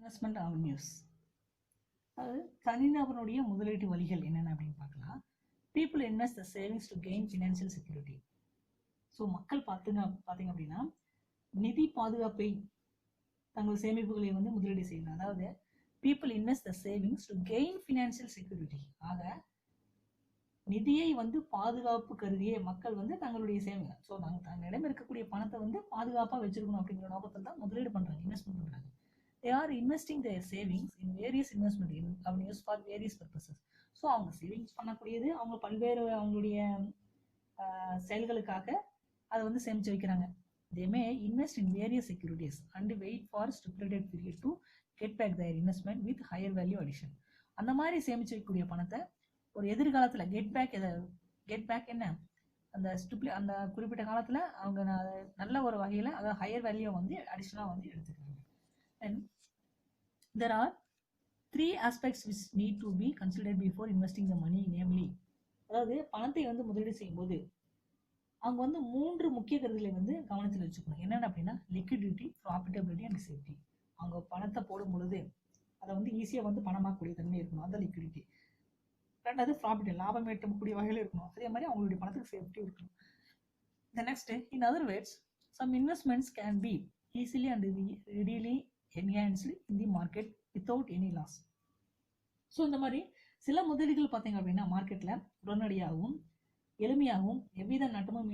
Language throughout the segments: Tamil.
Investment avenues. அது தனிநபருடைய முதலீட்டு வழிகள் என்னென்ன அப்படின்னு பார்க்கலாம். People invest the savings to gain financial security. So மக்கள் பார்த்தீங்க அப்படின்னா நிதி பாதுகாப்பை தங்கள் சேமிப்புகளை வந்து முதலீடு செய்யணும். அதாவது people invest the savings to gain financial security. ஆக நிதியை வந்து பாதுகாப்பு கருதிய மக்கள் வந்து தங்களுடைய சேவிங், ஸோ தங்களிடம் இருக்கக்கூடிய பணத்தை வந்து பாதுகாப்பாக வச்சிருக்கணும் அப்படிங்கிற நோக்கத்தில் தான் முதலீடு பண்ணுறாங்க, இன்வெஸ்ட்மெண்ட் பண்ணுறாங்க. They are investing their savings in various investment avenues for various purposes. So அவங்க சேவிங்ஸ் பண்ணக்கூடியது அவங்க பல்வேறு அவங்களுடைய செயல்களுக்காக அதை வந்து சேமித்து வைக்கிறாங்க. They may invest in various securities and wait for stipulated period to get back their investment with higher value addition. அந்த மாதிரி சேமித்து வைக்கக்கூடிய பணத்தை ஒரு எதிர்காலத்தில் கெட் பேக் என்ன அந்த குறிப்பிட்ட காலத்தில் அவங்க நல்ல ஒரு வகையில் அதாவது ஹையர் வேல்யூ வந்து அடிஷ்னலாக வந்து எடுத்துக்கிறாங்க. And there are 3 aspects which need to be considered before investing the money, namely, அதாவது பணத்தை வந்து முதலீடு செய்யும்போது அவங்க வந்து 3 முக்கிய கருதுகளை வந்து கவனத்தில் வச்சுக்கணும். என்னென்ன அப்படின்னா லிக்விடிட்டி, ப்ராஃபிட்டபிலிட்டி அண்ட் சேஃப்டி. அவங்க பணத்தை போடும் பொழுது அதை வந்து ஈஸியாக வந்து பணமாக்கக்கூடிய தன்மை இருக்கணும், அந்த லிக்விடிட்டி. ரெண்டாவது ப்ராஃபிட், லாபம் ஈட்டக்கூடிய வகையில் இருக்கணும். அதே மாதிரி அவங்களுடைய பணத்துக்கு சேஃப்டி இருக்கணும். The next, in other words, some investments can be easily and readily enhanced in the market without any loss. So இந்த மாதிரி சில முதலீடுகள் பார்த்தீங்க அப்படின்னா மார்க்கெட்டில் உடனடியாகவும் எளிமையாகவும் எவ்வித நட்டமும்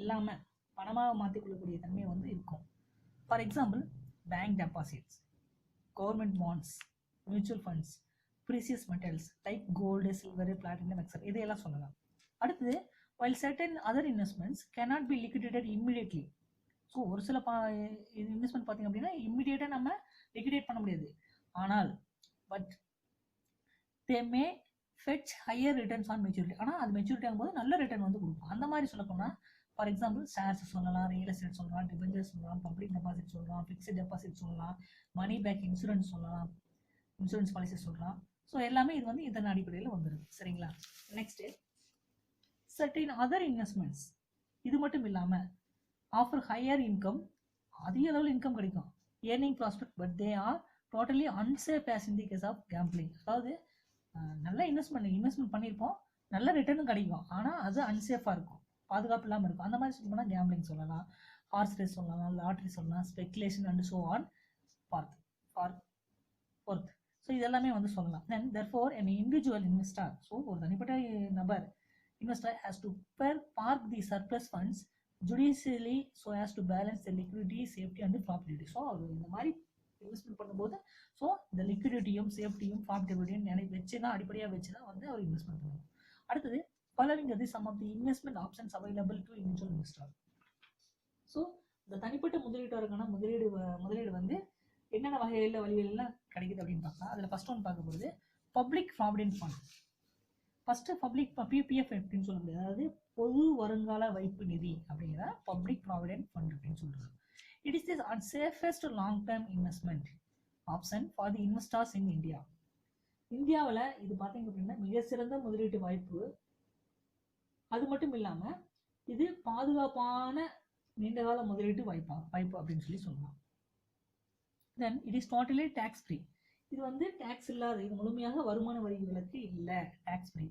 இல்லாமல் பணமாக மாற்றிக்கொள்ளக்கூடிய தன்மை வந்து இருக்கும். For example bank deposits, government bonds, mutual funds, precious metals like gold, silver, platinum, etcetera இதையெல்லாம் சொல்லலாம். அடுத்தது while certain other investments cannot be liquidated immediately. So ஒரு சில இன்வெஸ்ட்மெண்ட் பார்த்தீங்க அப்படின்னா இம்மிடியேட்டாக நம்ம லிக்விடேட் பண்ண முடியாது. ஆனால் but they May fetch higher returns on maturity. ஆனால் அது மெச்சூரிட்டி ஆகும்போது நல்ல ரிட்டர்ன் வந்து கொடுக்கும். அந்த மாதிரி சொல்லப்போனால் ஃபார் எக்ஸாம்பிள் ஷேர்ஸ் சொல்லலாம், ரியல் எஸ்டேட் சொல்லலாம், டிபெஞ்சர்ஸ் சொல்லலாம், பப்ளிக் டெபாசிட் சொல்லலாம், ஃபிக்ஸ்ட் டெபாசிட் சொல்லலாம், மணி பேக் இன்சூரன்ஸ் சொல்லலாம், இன்சூரன்ஸ் பாலிசி சொல்லலாம். ஸோ எல்லாமே இது வந்து இதன் அடிப்படையில் வந்துடுது. சரிங்களா? நெக்ஸ்ட்டு certain other investments, இது மட்டும் இல்லாமல் ஆஃபர் ஹையர் இன்கம், அதிக அளவில் இன்கம் கிடைக்கும், earning prospect, but they are totally unsafe as in the case of gambling. அதாவது நல்ல இன்வெஸ்ட்மெண்ட் பண்ணியிருப்போம், நல்ல ரிட்டர்னும் கிடைக்கும், ஆனால் அது அன்சேஃபாக இருக்கும், பாதுகாப்பு இல்லாமல் இருக்கும். அந்த மாதிரி சொல்லணும்னா கேம்பிளிங் சொல்லலாம், ஹார்ஸ் ரேஸ் சொல்லலாம், லாட்ரி சொல்லலாம், speculation and so on fourth. So இதெல்லாமே வந்து சொல்லலாம். தென் therefore an individual investor, so ஒரு தனிப்பட்ட நபர் investor has to park the surplus funds judiciously so as to balance the liquidity, safety and profitability. So அவர் இந்த மாதிரி இன்வெஸ்ட்மெண்ட் பண்ணும்போது ஸோ இந்த லிக்விடிட்டியும் சேஃப்டியும் ப்ராஃபிட்டபிலிட்டியும் வச்சுதான் அடிப்படையாக வச்சு தான் வந்து அவர் இன்வெஸ்ட்மெண்ட் பண்ணணும். அடுத்தது following are some of the investment options available to individual investor. So இந்த தனிப்பட்ட முதலீட்டாருக்கான முதலீடு வந்து என்னென்ன வழிகளெல்லாம் கிடைக்குது அப்படின்னு பார்க்கலாம். அதில் ஃபர்ஸ்ட் ஒன்று பார்க்க போகிறது public provident fund. First public PPF அப்படின்னு சொல்ல முடியாது, அதாவது பொது வருங்கால வைப்பு நிதி அப்படிங்கிற பப்ளிக் ப்ராவிடென்ட் ஃபண்ட் அப்படின்னு சொல்றாங்க. It is the safest long term investment option for the investors in India. இந்தியாவில் இது பார்த்தீங்க அப்படின்னா மிக சிறந்த முதலீட்டு வாய்ப்பு. அது மட்டும் இல்லாமல் இது பாதுகாப்பான நீண்டகால முதலீட்டு வாய்ப்பு அப்படின்னு சொல்லலாம். Then it is totally tax free. இது வந்து டேக்ஸ் இல்லாத, இது முழுமையாக வருமான வரி விலக்கு இல்லை, tax free.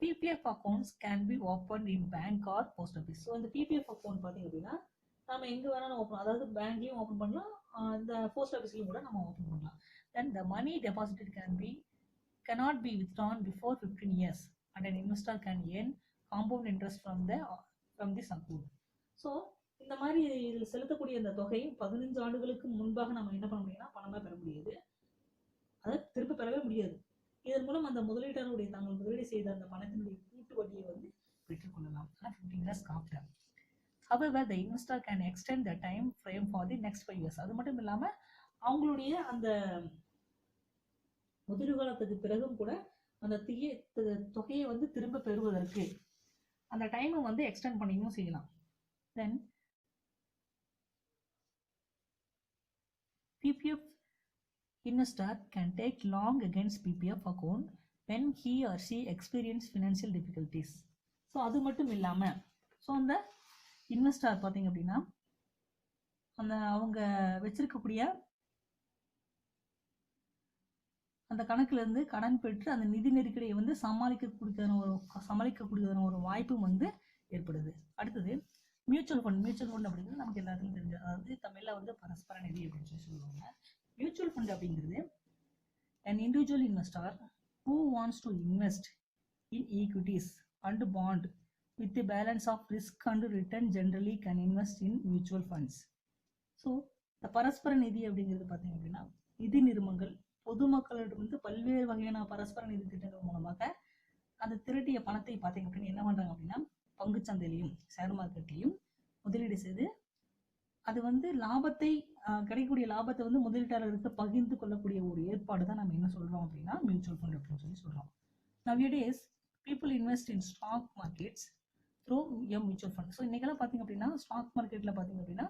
PPF accounts can be open in bank or post office. So இந்த பிபிஎஃப் அக்கௌண்ட் பார்த்தீங்க அப்படின்னா நம்ம எங்கே வேணாலும் ஓப்பன், அதாவது பேங்க்லையும் ஓப்பன் பண்ணலாம், இந்த போஸ்ட் ஆஃபீஸ்லையும் கூட நம்ம ஓப்பன் பண்ணலாம். தென் த மணி deposited cannot be withdrawn before 15 years and an investor can earn compound interest from this account. So இந்த மாதிரி இதில் செலுத்தக்கூடிய இந்த தொகை 15 ஆண்டுகளுக்கு முன்பாக நம்ம என்ன பண்ண முடியும்னா பணமாக பெற முடியாது, அதை திரும்ப பெறவே முடியாது. இதன் மூலம் அந்த முதலீட்டாளருடைய தாங்கள் முதலீடு செய்த அந்த பணத்தினுடைய கூட்டு வட்டியை வந்து பெற்றுக்கொள்ளலாம். 15 years after. However, the investor can extend the time frame for the next 5 years. அது மட்டும் இல்லாமல் அவங்களுடைய அந்த முதிர்வு காலத்துக்கு பிறகும் கூட அந்த தொகையை வந்து திரும்ப பெறுவதற்கு அந்த டைமை வந்து எக்ஸ்டெண்ட் பண்ணியும் செய்யலாம். தென் PPF investor can take loan against PPF account when he or she experience financial difficulties. So அது மட்டும் இல்லாமல் ஸோ அந்த இன்வெஸ்டர் பார்த்தீங்க அப்படின்னா அவங்க வச்சிருக்கக்கூடிய அந்த கணக்குல இருந்து கடன் பெற்று அந்த நிதி நெருக்கடியை வந்து சமாளிக்கக்கூடியதான ஒரு வாய்ப்பும் வந்து ஏற்படுது. அடுத்தது மியூச்சுவல் ஃபண்ட் அப்படிங்கிறது நமக்கு எல்லாத்துக்கும் தெரிஞ்சது. அதாவது தமிழ்ல வந்து பரஸ்பர நிதி அப்படின்னு சொல்லி சொல்லுவாங்க. மியூச்சுவல் ஃபண்ட் அப்படிங்கிறது an individual investor who wants to invest in equities and bond with the balance of risk and return generally can invest in mutual funds. So இந்த பரஸ்பர நிதி அப்படிங்கிறது பார்த்தீங்க அப்படின்னா நிதி நிறுவனங்கள் பொதுமக்களிடம் வந்து பல்வேறு வகையான பரஸ்பர நிதி திட்டங்கள் மூலமாக அந்த திரட்டிய பணத்தை பார்த்தீங்க அப்படின்னு என்ன பண்றாங்க அப்படின்னா பங்குச்சந்தையிலையும் ஷேர் மார்க்கெட்லையும் முதலீடு செய்து அது வந்து லாபத்தை கிடைக்கக்கூடிய லாபத்தை வந்து முதலீட்டாளருக்கு பகிர்ந்து கொள்ளக்கூடிய ஒரு ஏற்பாடு தான் நம்ம என்ன சொல்றோம் அப்படின்னா மியூச்சுவல் ஃபண்ட் அப்படின்னு சொல்லி சொல்றோம். Nowadays people invest in stock markets through a mutual fund. So இன்னைக்கெல்லாம் பார்த்தீங்க அப்படின்னா ஸ்டாக் மார்க்கெட்ல பார்த்தீங்க அப்படின்னா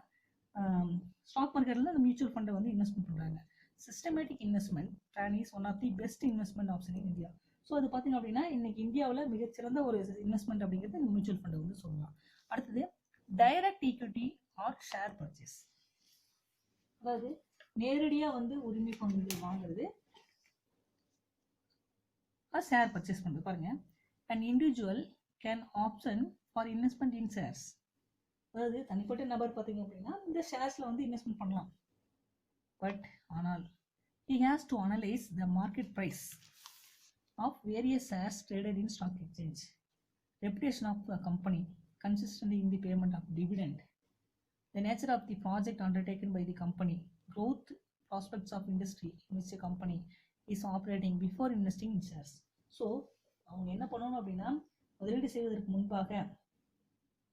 ஸ்டாக் மார்க்கெட்ல அந்த மியூச்சுவல் ஃபண்டை வந்து இன்வெஸ்ட்மெண்ட் பண்றாங்க. Systematic investment plan is one of the best investment option in India. So அது பார்த்தீங்க அப்படின்னா இன்னைக்கு இந்தியாவில் மிகச்சிறந்த ஒரு இன்வெஸ்ட்மெண்ட் அப்படிங்கிறது இந்த மியூச்சுவல் ஃபண்டை வந்து சொல்லலாம். அடுத்தது direct equity R share purchase, அதாவது நேரடியாக வந்து உரிமை பங்குகள் வாங்குறது, ஷேர் பர்ச்சேஸ் பண்ணுறது. பாருங்க, an individual can option for investment in shares. அதாவது தனிப்பட்ட நபர் பார்த்தீங்க அப்படின்னா இந்த ஷேர்ஸ்ல வந்து இன்வெஸ்ட்மெண்ட் பண்ணலாம். பட் ஆனால் he has to analyze the market price of various shares traded in stock exchange, reputation of the company, consistency in the payment of dividend, the nature of the project undertaken by the company, growth prospects of industry in which a company is operating before investing in shares. So அவங்க என்ன பண்ணணும் அப்படின்னா முதலீடு செய்வதற்கு முன்பாக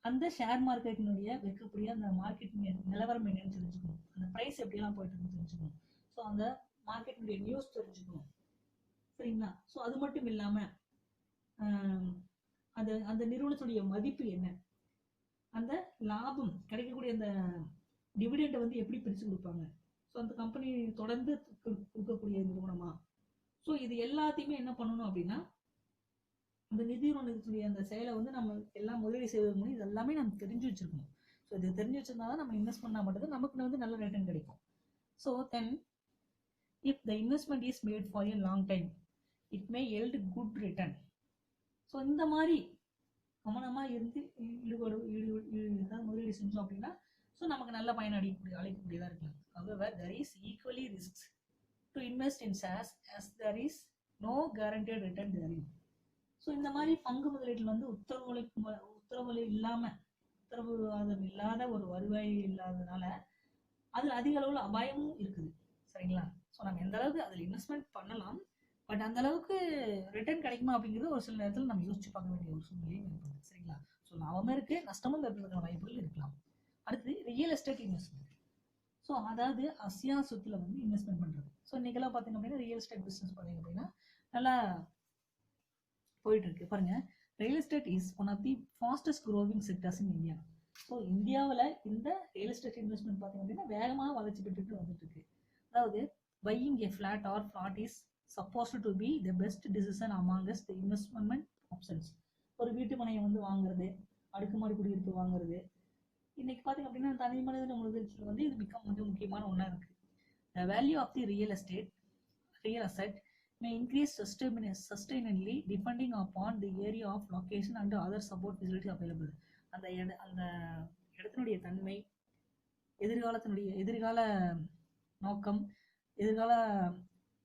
அந்த ஷேர் மார்க்கெட்டினுடைய வைக்கக்கூடிய அந்த மார்க்கெட் நிலவரம் என்னன்னு தெரிஞ்சுக்கணும், அந்த ப்ரைஸ் எப்படியெல்லாம் போயிட்டு இருக்குன்னு தெரிஞ்சுக்கணும், ஸோ அந்த மார்க்கெட்டினுடைய நியூஸ் தெரிஞ்சுக்கணும், சரிங்களா. ஸோ அது மட்டும் இல்லாமல் அந்த அந்த நிறுவனத்துடைய மதிப்பு என்ன, அந்த லாபம் கிடைக்கக்கூடிய அந்த டிவிடெண்டை வந்து எப்படி பிரித்து கொடுப்பாங்க, ஸோ அந்த கம்பெனி தொடர்ந்து கொடுக்கக்கூடிய நிறுவனமா, ஸோ இது எல்லாத்தையுமே என்ன பண்ணணும் அப்படின்னா அந்த நிதி நிறுவனத்துடைய அந்த செயலை வந்து நம்ம எல்லாம் முதலீடு செய்வதற்கு முன்னாடி இது எல்லாமே நம்ம தெரிஞ்சு வச்சிருக்கணும். ஸோ இது தெரிஞ்சு வச்சிருந்தா தான் நம்ம இன்வெஸ்ட் பண்ணால் மட்டும்தான் நமக்கு வந்து நல்ல ரிட்டர்ன் கிடைக்கும். So then if the investment is made for a long time it may yield good return. So இந்த மாதிரி கவனமாக இருந்து முதலீடு செஞ்சோம் அப்படின்னா ஸோ நமக்கு நல்ல பயன் அளிக்கக்கூடியதாக இருக்கலாம். However, there is equally risks to invest in shares as there is no guaranteed return therein. So இந்த மாதிரி பங்கு முதலீட்டில் வந்து உத்தரவாதம் இல்லாத ஒரு வருவாய் இல்லாததுனால அதில் அதிக அளவில் அபாயமும் இருக்குது, சரிங்களா. ஸோ நம்ம எந்த அளவுக்கு அதில் இன்வெஸ்ட்மெண்ட் பண்ணலாம், பட் அந்த அளவுக்கு ரிட்டர்ன் கிடைக்குமா அப்படிங்கிறது ஒரு சில நேரத்தில் நம்ம யோசிச்சு பார்க்க வேண்டிய ஒரு சூழ்நிலையும் ஏற்படுது, சரிங்களா. ஸோ லாபமும் இருக்கு நஷ்டமும் ஏற்படுறதுக்கான வாய்ப்புகள் இருக்கலாம். அடுத்தது ரியல் எஸ்டேட் இன்வெஸ்ட்மெண்ட். ஸோ அதாவது அசையா சொத்துல வந்து இன்வெஸ்ட்மெண்ட் பண்றது. ஸோ இன்னைக்கெல்லாம் பார்த்தீங்க அப்படின்னா ரியல் எஸ்டேட் பிஸ்னஸ் பார்த்தீங்க அப்படின்னா நல்லா போயிட்டு இருக்கு. பாருங்க, real estate is one of the fastest growing sectors in India. So இந்தியாவில் இந்த ரியல் எஸ்டேட் இன்வெஸ்ட்மெண்ட் பார்த்தீங்க அப்படின்னா வேகமாக வளர்ச்சி பெற்றுட்டு வந்துட்டு இருக்கு. அதாவது buying A flat or flat is supposed to be the best decision amongst the investment options. ஒரு வீட்டு மனையை வந்து வாங்குறது, அடுக்குமாடி குடியிருப்பு வாங்குறது, இன்னைக்கு பார்த்தீங்க அப்படின்னா தனி மனித முதலீட்டில் வந்து இது மிக முக்கியமான ஒன்றா இருக்கு. The value of the real asset may increase sustainably depending upon the area of location and other support facilities available. அந்த இடத்தினுடைய தன்மை, எதிர்கால நோக்கம், எதிர்கால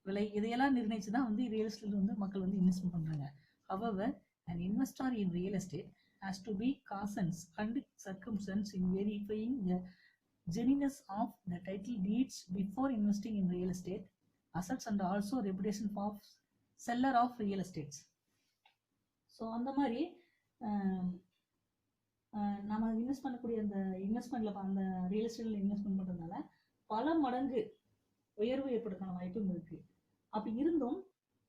விலை, இதையெல்லாம் நிர்ணயிச்சு தான் வந்து ரியல் எஸ்டேட் வந்து மக்கள் வந்து இன்வெஸ்ட்மெண்ட் பண்றாங்க. However, an investor in real estate has to be cautious and circumspect in verifying the genuineness of the title deeds before investing in real estate assets and also reputation of seller of real estates. So அந்த மாதிரி நம்ம இன்வெஸ்ட் பண்ணக்கூடிய அந்த இன்வெஸ்ட்மெண்ட்ல அந்த ரியல் எஸ்டேட்ல இன்வெஸ்ட்மெண்ட் பண்றதுனால பல மடங்கு உயர்வு ஏற்படுறதுக்கான வாய்ப்பும் இருக்கு. அப்படி இருந்தும்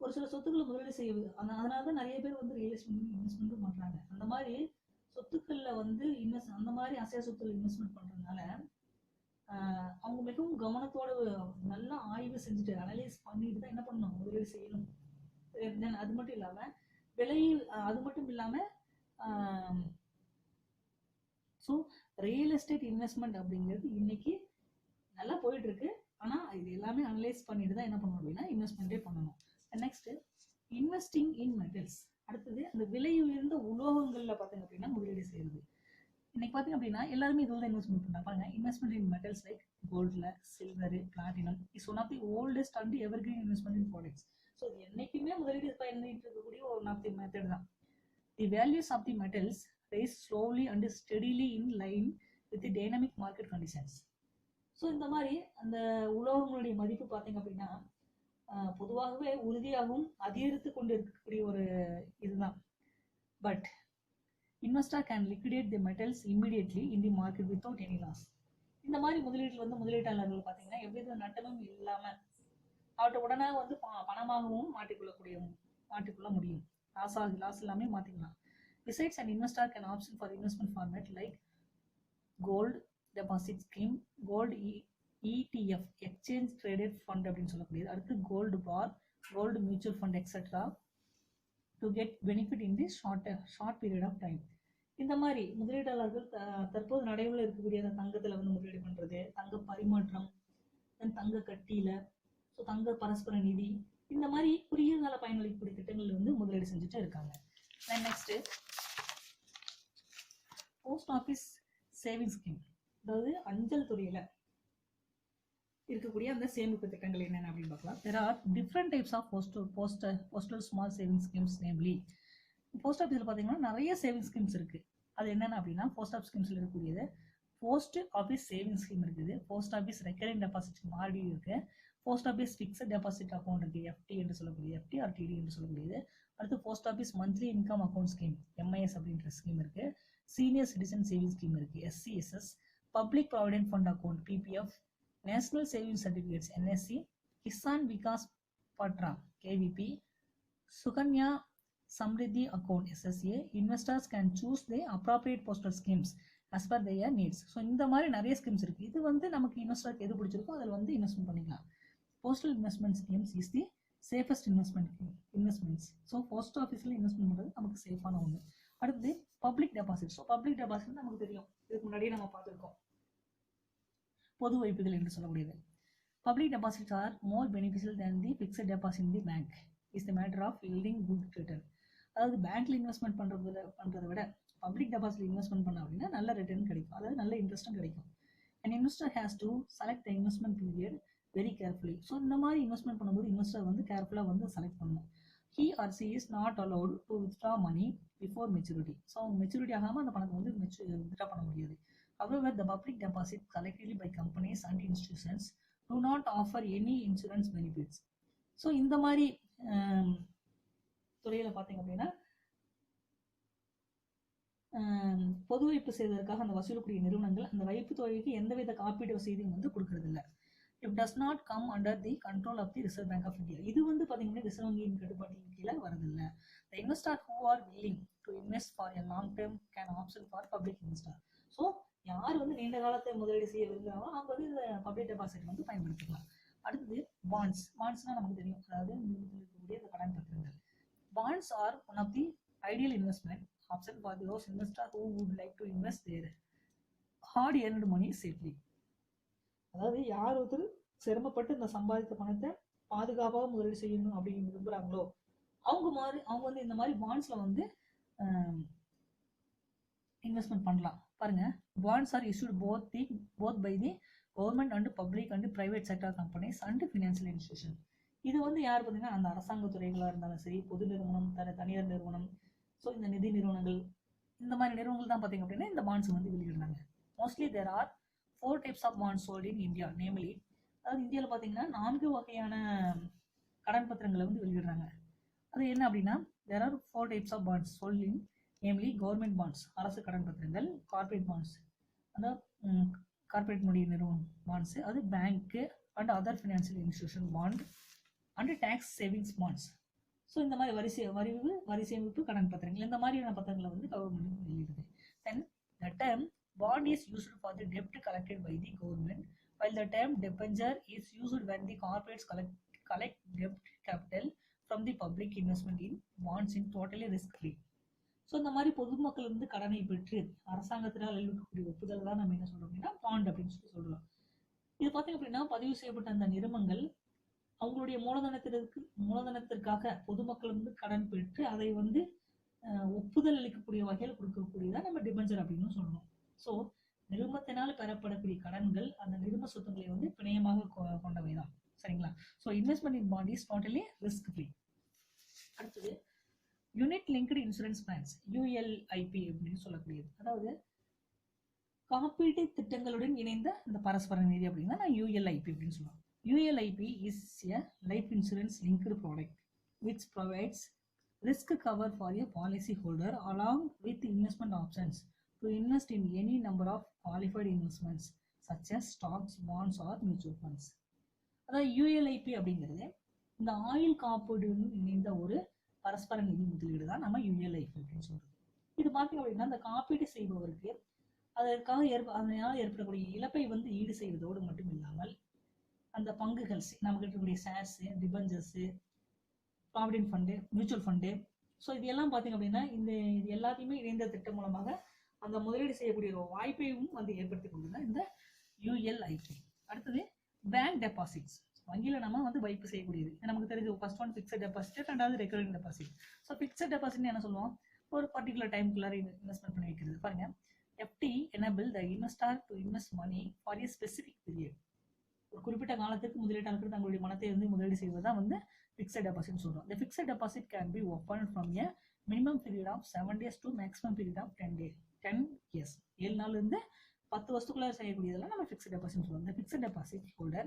ஒரு சில சொத்துக்களை முதலீடு செய்வது, அதனால தான் நிறைய பேர் வந்து ரியல் எஸ்டேட் இன்வெஸ்ட்மெண்ட்டும் பண்றாங்க. அந்த மாதிரி சொத்துக்கள்ல வந்து அந்த மாதிரி அசையா சொத்துக்கள் இன்வெஸ்ட்மெண்ட் பண்றதுனால அவங்க மிகவும் கவனத்தோட நல்லா ஆய்வு செஞ்சுட்டு அனலைஸ் பண்ணிட்டு தான் என்ன பண்ணணும், முதலீடு செய்யணும். அது மட்டும் இல்லாம அது மட்டும் இல்லாம ஸோ ரியல் எஸ்டேட் இன்வெஸ்ட்மெண்ட் அப்படிங்கிறது இன்னைக்கு நல்லா போயிட்டு இருக்கு. ஆனால் இது எல்லாமே அனலைஸ் பண்ணிட்டு தான் என்ன பண்ணணும் அப்படின்னா இன்வெஸ்ட்மெண்ட்டே பண்ணணும். Next investing in metals. அடுத்தது அந்த விலை உயர்ந்த உலோகங்களில் பார்த்தீங்க அப்படின்னா முதலீடு செய்யுது. இன்னைக்கு பார்த்தீங்க அப்படின்னா எல்லாருமே இதில் தான் இன்வெஸ்ட்மெண்ட் பண்ணுறாங்க. பாருங்க, இன்வெஸ்ட்மெண்ட் இன் மெட்டல்ஸ் லைக் கோல்டில், silver, platinum is one of the oldest and evergreen investment in products. So இது என்னைக்குமே முதலீடு பயணிட்டு இருக்கக்கூடிய ஒரு ஒன் ஆஃப் தி மெத்தட் தான். The values of the metals rise slowly and steadily in line with the dynamic market conditions. So இந்த மாதிரி அந்த உலோகங்களுடைய மதிப்பு பார்த்தீங்க அப்படின்னா பொதுவாகவே உறுதியாகவும் அதிகரித்து கொண்டு இருக்கக்கூடிய ஒரு இதுதான். But investor can liquidate the metals immediately in the market without any loss. இந்த மாதிரி முதலீட்டில் வந்து முதலீட்டாளர்கள் பார்த்தீங்கன்னா எவ்வித நட்டமும் இல்லாமல் அவர்கிட்ட உடனே வந்து பணமாகவும் மாட்டிக்கொள்ள முடியும். லாஸ் எல்லாமே மாற்றிக்கலாம். Besides and investor can option for investment format like gold deposit scheme, gold ETF exchange traded fund அப்படின்னு சொல்லக்கூடியது. அடுத்து gold bar, gold mutual fund etcetera to get benefit in the short period of time. இந்த மாதிரி முதலீட்டாளர்கள் தற்போது நடைமுறையில் இருக்கக்கூடிய அந்த தங்கத்தில் வந்து முதலீடு பண்ணுறது, தங்க பரிமாற்றம், தங்க கட்டியில், ஸோ தங்க பரஸ்பர நிதி, இந்த மாதிரி குறுகிய கால பயனளிக்கக்கூடிய திட்டங்கள் வந்து முதலீடு செஞ்சுட்டு இருக்காங்க. Next post office saving scheme, அதாவது அஞ்சல் துறையில் இருக்கக்கூடிய அந்த சேமிப்பு திட்டங்கள் என்னென்ன அப்படின்னு பார்க்கலாம். There are different types of postal small savings schemes, namely post ஆஃபீஸில் பார்த்தீங்கன்னா நிறைய சேவிங் ஸ்கீம்ஸ் இருக்குது. அது என்னென்ன அப்படின்னா போஸ்ட் ஆஃபீஸ் ஸ்கீம்ஸில் இருக்கக்கூடியது போஸ்ட் ஆஃபீஸ் சேவிங் ஸ்கீம் இருக்குது, post office recurring deposit scheme RD இருக்குது, post office fixed deposit account இருக்குது FT என்று சொல்லக்கூடியது, FT or TD என்று சொல்லக்கூடியது. அடுத்து post office monthly income account scheme MIS அப்படின்ற ஸ்கீம் இருக்குது, சீனியர் சிட்டிசன் சேவிங் ஸ்கீம் இருக்குது SCSS, public provident fund account PPF, national saving certificates NSC, Kisan Vikas Patra KVP, Sukanya Samriddhi account SSA. Investors can choose the appropriate postal schemes as per their needs. So இந்த மாதிரி நிறைய ஸ்கீம்ஸ் இருக்குது. இது வந்து நமக்கு இன்வெஸ்டருக்கு எது பிடிச்சிருக்கோ அதில் வந்து இன்வெஸ்ட்மெண்ட் பண்ணிக்கலாம். Postal investment schemes is the safest investments. So post ஆஃபீஸில் இன்வெஸ்ட்மெண்ட் பண்ணுறது நமக்கு சேஃபான ஒன்று. அடுத்தது public deposit. So public deposit நமக்கு தெரியும், இதுக்கு முன்னாடியே நம்ம பார்த்துருக்கோம், பொது வைப்புகள் என்று சொல்லக்கூடியது. Public deposits are more beneficial than the fixed deposit in the bank is the matter of yielding good return. அதாவது பேங்க்ல இன்வெஸ்ட்மெண்ட் பண்ணுறதை விட பப்ளிக் டெபாசிட்ல இன்வெஸ்ட்மெண்ட் பண்ண அப்படின்னா நல்ல ரிட்டர்ன் கிடைக்கும், அதாவது நல்ல இன்ட்ரெஸ்ட்டும் கிடைக்கும். And investor has to select the investment period very carefully. So இந்த மாதிரி இன்வெஸ்ட்மெண்ட் பண்ணும்போது இன்வெஸ்டர் வந்து கேர்ஃபுல்லாக வந்து செலக்ட் பண்ணணும். he or she is not allowed to withdraw money before maturity. So maturity ஆகாமல் அந்த பணத்தை வந்து வித்ட்ரா பண்ண முடியாது. However, the public deposits collected by companies and institutions do not offer any insurance benefits. So இந்த மாதிரி துறையில் பார்த்தீங்க அப்படின்னா பொது வைப்பு செய்வதற்காக அந்த வசூலக்கூடிய நிறுவனங்கள் அந்த வைப்பு தொகைக்கு எந்தவித காப்பீடு வசதியும் வந்து கொடுக்கறது இல்லை. It does not come under the control of the Reserve Bank of India. இது வந்து பார்த்தீங்கன்னா ரிசர்வ் வங்கியின் கட்டுப்பாட்டின் கீழே வரதில்லை. The investor who are willing to invest for a long term can option for public investor. So யார் வந்து நீண்ட காலத்தை முதலீடு செய்ய விரும்புகிறாங்களோ அவங்க வந்து இந்த பப்ளிக் டெபாசிட் வந்து பயன்படுத்திக்கலாம். அடுத்தது பாண்ட்ஸ்னா நமக்கு தெரியும், அதாவது இருக்கக்கூடிய இந்த கடன் பத்திரங்கள். Bonds are one of the ideal investment option for those investor who would like to invest their hard earned money safely. அதாவது யார் ஒருத்தர் சிரமப்பட்டு இந்த சம்பாதித்த பணத்தை பாதுகாப்பாக முதலீடு செய்யணும் அப்படின்னு விரும்புகிறாங்களோ அவங்க வந்து இந்த மாதிரி பாண்ட்ஸ்ல வந்து இன்வெஸ்ட்மெண்ட் பண்ணலாம். பாருங்க, bonds are issued both by the government and public and private sector companies and financial institution. இது வந்து யார் பார்த்தீங்கன்னா அந்த அரசாங்க துறைகளாக இருந்தாலும் சரி, பொது நிறுவனம், தனியார் நிறுவனம், ஸோ இந்த நிதி நிறுவனங்கள், இந்த மாதிரி நிறுவனங்கள் தான் பார்த்தீங்க அப்படின்னா இந்த பாண்ட்ஸ் வந்து வெளியிடுறாங்க. Mostly there are 4 types of bonds sold in India, namely, அதாவது இந்தியாவில் பார்த்தீங்கன்னா 4 வகையான கடன் பத்திரங்களை வந்து வெளியிடுறாங்க. அது என்ன அப்படின்னா there are 4 types of bonds sold in, namely government bonds அரசு கடன் பத்திரங்கள், corporate bonds அந்த கார்பரேட் நிறுவனம் பாண்ட்ஸ், அது bank and other financial institution bond and tax savings bonds. So இந்த மாதிரி வரி சேமிப்பு கடன் பத்திரங்கள், இந்த மாதிரியான பத்திரங்களை வந்து கவர்மெண்ட் வெளியிடுது. Then the term bond is used for the debt collected by the government, while the term debenture is used when the corporates collect debt capital from the public investment in bonds in totally risk free. So இந்த மாதிரி பொதுமக்கள் வந்து கடனை பெற்று அரசாங்கத்தினால் அளிக்கக்கூடிய ஒப்புதல் தான் நம்ம என்ன சொல்றோம் அப்படின்னா பாண்ட் அப்படின்னு சொல்லி சொல்றோம். இது பார்த்தீங்க அப்படின்னா பதிவு செய்யப்பட்ட அந்த நிறுவனங்கள் அவங்களுடைய மூலதனத்திற்காக பொதுமக்கள் வந்து கடன் பெற்று அதை வந்து ஒப்புதல் அளிக்கக்கூடிய வகையில் கொடுக்கக்கூடியதான் நம்ம டிபெஞ்சர் அப்படின்னு சொல்லணும். ஸோ நிறுவனத்தினால் பெறப்படக்கூடிய கடன்கள் அந்த நிறுவன சொத்துக்களை வந்து பிணையமாக கொண்டவைதான். சரிங்களா? So investment in bond is totally risk free. அடுத்தது யூனிட் லிங்க்டு இன்சூரன்ஸ் பிளான்ஸ், யூஎல்ஐபி அப்படின்னு சொல்லக்கூடியது. அதாவது காப்பீட்டு திட்டங்களுடன் இணைந்த இந்த பரஸ்பர நிதி அப்படின்னா நான் யூஎல்ஐபி அப்படின்னு சொல்லுவேன். ULIP is a life insurance linked product which provides risk cover for a policy holder along with investment options to invest in any number of qualified investments such as stocks, bonds or mutual funds. அதாவது யூஎல்ஐபி அப்படிங்கிறது இந்த ஆயுள் காப்பீடுடன் இணைந்த ஒரு பரஸ்பர நிதி முதலீடு தான் நம்ம யூஎல்ஐபி அப்படின்னு சொல்றது. இது பார்த்தீங்க அப்படின்னா இந்த காப்பீடு செய்பவருக்கு அதற்காக அதனால் ஏற்படக்கூடிய இழப்பை வந்து ஈடு செய்வதோடு மட்டும் இல்லாமல் அந்த பங்குகள் நமக்கு இருக்கக்கூடிய shares, debentures, provident fund, mutual fund, so இது எல்லாம் பார்த்தீங்க அப்படின்னா இது எல்லாத்தையுமே இணைந்த திட்டம் மூலமாக அந்த முதலீடு செய்யக்கூடிய வாய்ப்பையும் வந்து ஏற்படுத்தி கொண்டுதான் இந்த யூஎல்ஐபி. அடுத்தது பேங்க் டெபாசிட்ஸ், வங்கியில் நம்ம வந்து வைப்பு செய்யக்கூடியது. நமக்கு தெரிஞ்ச ஃபர்ஸ்ட் ஒன் ஃபிக்ஸட் டெபாசிட், ரெண்டாவது ரெக்கரிங் டெபாசிட். ஸோ ஃபிக்ஸட் டெபாசிட்னு என்ன சொல்லுவோம், ஒரு பர்டிகுலர் டைமுக்குள்ளார இன்வெஸ்ட்மெண்ட் பண்ணி வைக்கிறது. பாருங்க, FD enable the investor to invest money for a specific period. ஒரு குறிப்பிட்ட காலத்துக்கு முதலீட்டாளர்கள் தங்களுடைய பணத்தை வந்து முதலீடு செய்வதுதான் வந்து ஃபிக்ஸட் டெபாசிட் சொல்றோம். The fixed deposit can be opened from a minimum period of 7 days to maximum period of 10 years. 7 நாள்ல இருந்து 10 வருஷத்துக்குள்ள செய்யக்கூடியதெல்லாம் நம்ம ஃபிக்ஸட் டெபாசிட் சொல்றோம். The fixed deposit holder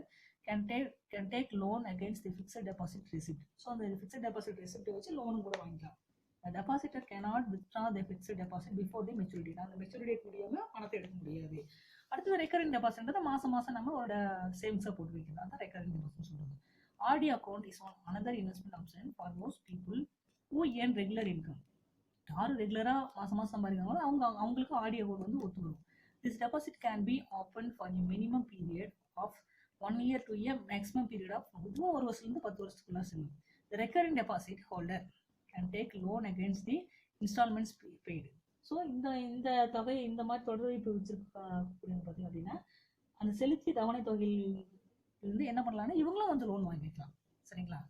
can take loan against the fixed deposit receipt. So அந்த fixed deposit receipt வச்சு லோனும் கூட வாங்கிக்கலாம். The depositor cannot withdraw the fixed deposit before the maturity. அந்த மெச்சூரிட்டி முடியாம பணத்தை எடுக்க முடியாது. அடுத்தது ரெக்கரிங் டெபாசிட், மாசம் மாசம் நம்ம ஒரு சேவிங்ஸா போட்டு வைக்கலாம். அதான் ரெக்கரிங் டெபாசிட் சொல்றது. RD account is one another investment option for most people who earn regular income. யாரு ரெகுலரா மாசம் மாசம் சம்பாதிக்கிறாங்களோ அவங்களுக்கு RD account வந்து ஒத்து வரும். This deposit can be opened for a minimum period of 1 year to a maximum period of ஒரு வருஷத்துல இருந்து 10 வருஷத்துக்குள்ள செல்லும். The recurring deposit holder can take loan against the installments paid. So இந்த தொகை இந்த மாதிரி தொடர்பு இப்போ வச்சிருக்காங்க பார்த்தீங்க அப்படின்னா அந்த செலுத்திய தவணை தொகையில் இருந்து என்ன பண்ணலாம்னா இவங்களும் வந்து லோன் வாங்கிக்கலாம். சரிங்களா?